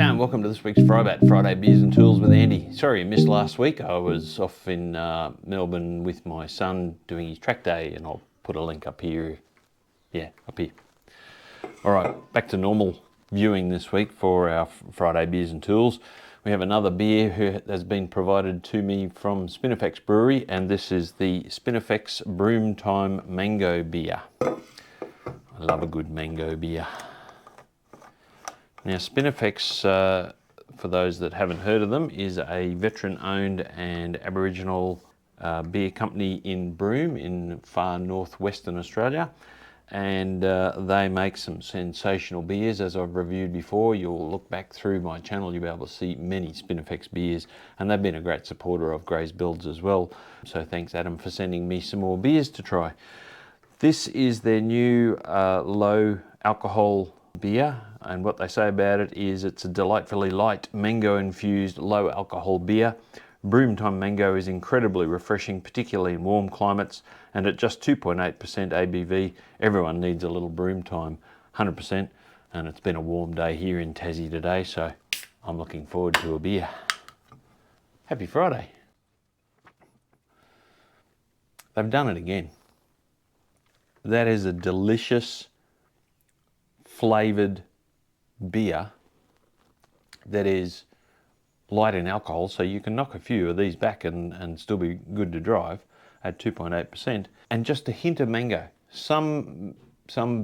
G'day and welcome to this week's FriBaT, Friday Beers and Tools with Andy. Sorry you missed last week. I was off in Melbourne with my son doing his track day, and I'll put a link up here. Yeah, up here. Alright, back to normal viewing this week for our Friday Beers and Tools. We have another beer that has been provided to me from Spinifex Brewery, and this is the Spinifex Broometime Mango beer. I love a good mango beer. Now Spinifex, for those that haven't heard of them, is a veteran-owned and Aboriginal beer company in Broome in far northwestern Australia, and they make some sensational beers. As I've reviewed before, you'll look back through my channel, you'll be able to see many Spinifex beers, and they've been a great supporter of GRAYZBILDZ as well. So thanks Adam for sending me some more beers to try. This is their new low alcohol beer, and what they say about it is it's a delightfully light mango infused low alcohol beer. Broometime Mango is incredibly refreshing, particularly in warm climates, and at just 2.8% ABV, everyone needs a little Broometime, 100%, and it's been a warm day here in Tassie today, so I'm looking forward to a beer. Happy Friday. They've done it again. That is a delicious flavoured beer that is light in alcohol, so you can knock a few of these back and still be good to drive at 2.8%, and just a hint of mango. Some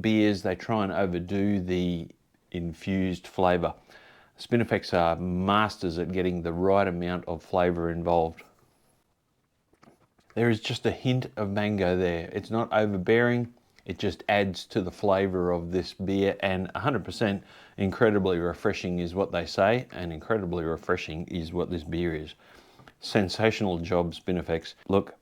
beers, they try and overdo the infused flavour. Spinifex are masters at getting the right amount of flavour involved. There is just a hint of mango there. It's not overbearing. It just adds to the flavour of this beer, and 100% incredibly refreshing is what they say, and incredibly refreshing is what this beer is. Sensational job, Spinifex. Look,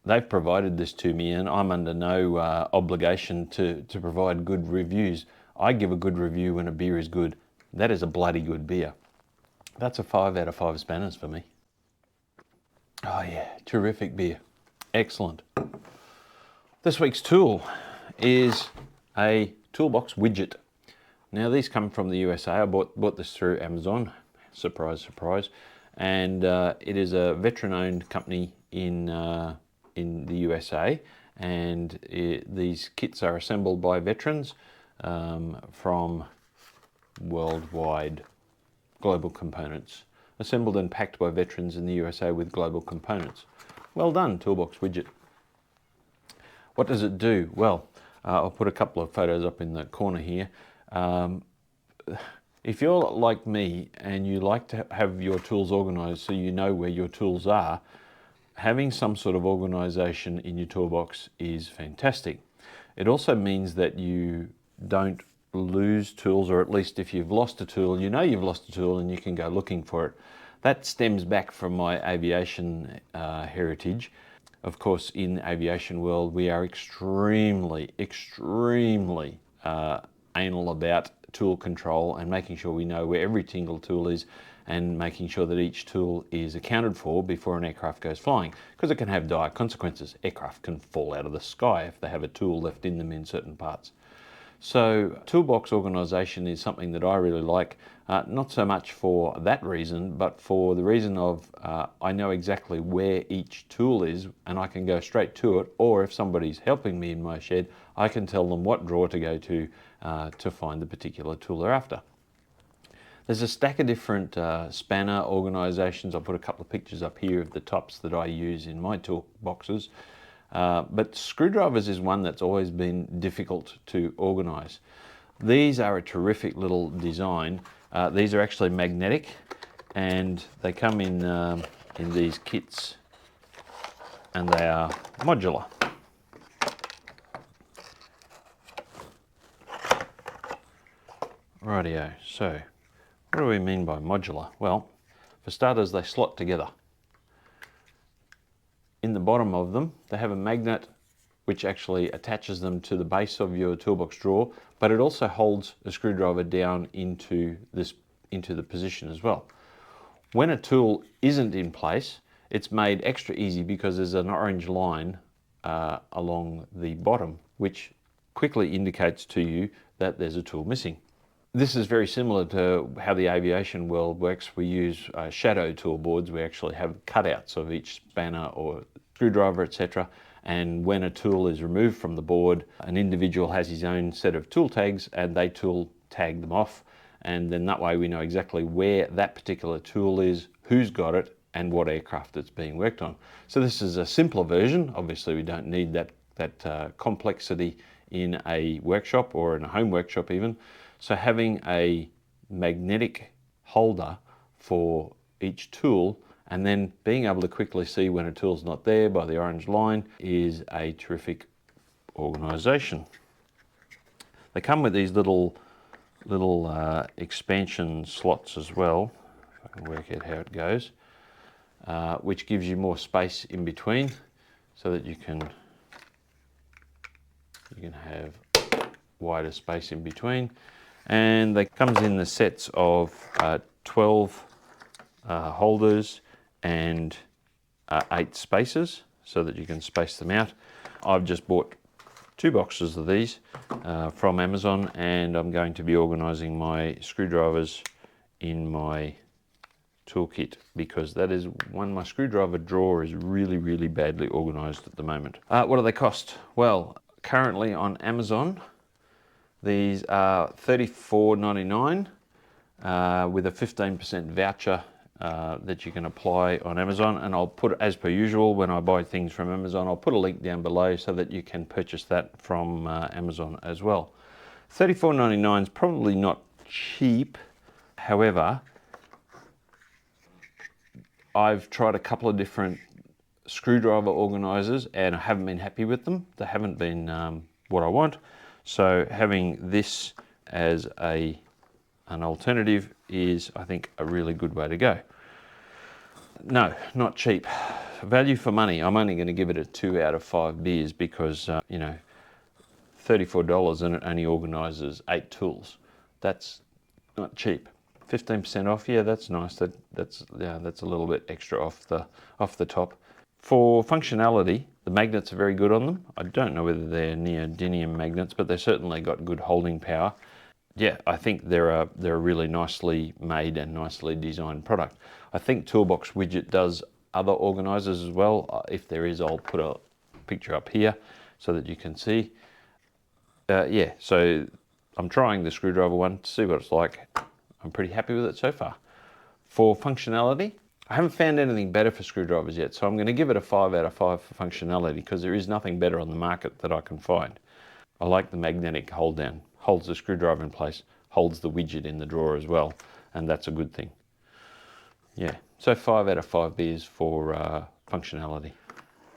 they've provided this to me, and I'm under no obligation to provide good reviews. I give a good review when a beer is good. That is a bloody good beer. That's a 5 out of 5 spanners for me. Oh yeah, terrific beer. Excellent. This week's tool is a Toolbox Widget. Now these come from the USA. I bought this through Amazon. Surprise, surprise. And it is a veteran-owned company in the USA. And these kits are assembled by veterans from worldwide global components. Assembled and packed by veterans in the USA with global components. Well done, Toolbox Widget. What does it do? Well, I'll put a couple of photos up in the corner here. If you're like me and you like to have your tools organized so you know where your tools are, having some sort of organization in your toolbox is fantastic. It also means that you don't lose tools, or at least if you've lost a tool, you know you've lost a tool and you can go looking for it. That stems back from my aviation heritage. Of course, in the aviation world, we are extremely anal about tool control and making sure we know where every single tool is, and making sure that each tool is accounted for before an aircraft goes flying, because it can have dire consequences. Aircraft can fall out of the sky if they have a tool left in them in certain parts. So toolbox organisation is something that I really like, not so much for that reason, but for the reason of I know exactly where each tool is and I can go straight to it, or if somebody's helping me in my shed, I can tell them what drawer to go to find the particular tool they're after. There's a stack of different spanner organisations. I'll put a couple of pictures up here of the tops that I use in my toolboxes. But screwdrivers is one that's always been difficult to organise. These are a terrific little design. These are actually magnetic, and they come in these kits, and they are modular. Rightio, so what do we mean by modular? Well, for starters, they slot together. In the bottom of them, they have a magnet which actually attaches them to the base of your toolbox drawer, but it also holds a screwdriver down into the position as well. When a tool isn't in place, it's made extra easy because there's an orange line along the bottom, which quickly indicates to you that there's a tool missing. This is very similar to how the aviation world works. We use shadow tool boards. We actually have cutouts of each spanner or screwdriver, etc. And when a tool is removed from the board, an individual has his own set of tool tags and they tool tag them off. And then that way we know exactly where that particular tool is, who's got it, and what aircraft it's being worked on. So this is a simpler version. Obviously we don't need that complexity in a workshop or in a home workshop even. So having a magnetic holder for each tool and then being able to quickly see when a tool's not there by the orange line is a terrific organisation. They come with these little expansion slots as well, if I can work out how it goes, which gives you more space in between so that you can have wider space in between. And they comes in the sets of 12 holders and 8 spaces so that you can space them out. I've just bought 2 boxes of these from Amazon, and I'm going to be organising my screwdrivers in my toolkit because that is my screwdriver drawer is really badly organised at the moment. What do they cost? Well, currently on Amazon, these are $34.99 with a 15% voucher that you can apply on Amazon. And I'll put, as per usual, when I buy things from Amazon, I'll put a link down below so that you can purchase that from Amazon as well. $34.99 is probably not cheap. However, I've tried a couple of different screwdriver organisers and I haven't been happy with them. They haven't been what I want. So having this as an alternative is, I think, a really good way to go. No, not cheap. Value for money. I'm only going to give it a 2 out of 5 beers because, you know, $34 and it only organises 8 tools. That's not cheap. 15% off, yeah, that's nice. That's a little bit extra off the top. For functionality, the magnets are very good on them. I don't know whether they're neodymium magnets, but they've certainly got good holding power. Yeah, I think they're a really nicely made and nicely designed product. I think Toolbox Widget does other organisers as well. If there is, I'll put a picture up here so that you can see. Yeah, so I'm trying the screwdriver one to see what it's like. I'm pretty happy with it so far. For functionality, I haven't found anything better for screwdrivers yet, so I'm going to give it a 5 out of 5 for functionality because there is nothing better on the market that I can find. I like the magnetic hold down, holds the screwdriver in place, holds the widget in the drawer as well, and that's a good thing. Yeah, so 5 out of 5 beers for functionality.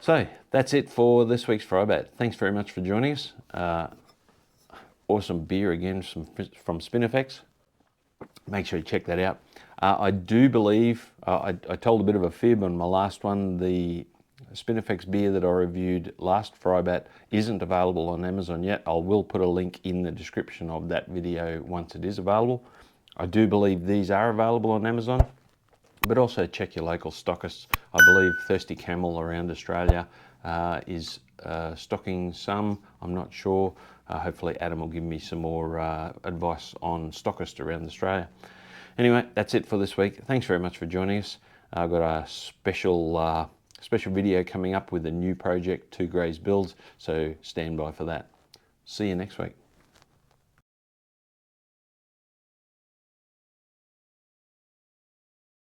So that's it for this week's FriBaT. Thanks very much for joining us. Awesome beer again from Spinifex. Make sure you check that out. I do believe, I told a bit of a fib on my last one, the Spinifex beer that I reviewed last FriBaT isn't available on Amazon yet. I will put a link in the description of that video once it is available. I do believe these are available on Amazon, but also check your local stockists. I believe Thirsty Camel around Australia is stocking some, I'm not sure. Hopefully Adam will give me some more advice on stockists around Australia. Anyway, that's it for this week. Thanks very much for joining us. I've got a special video coming up with a new project, 2 GRAYZBILDZ, so stand by for that. See you next week.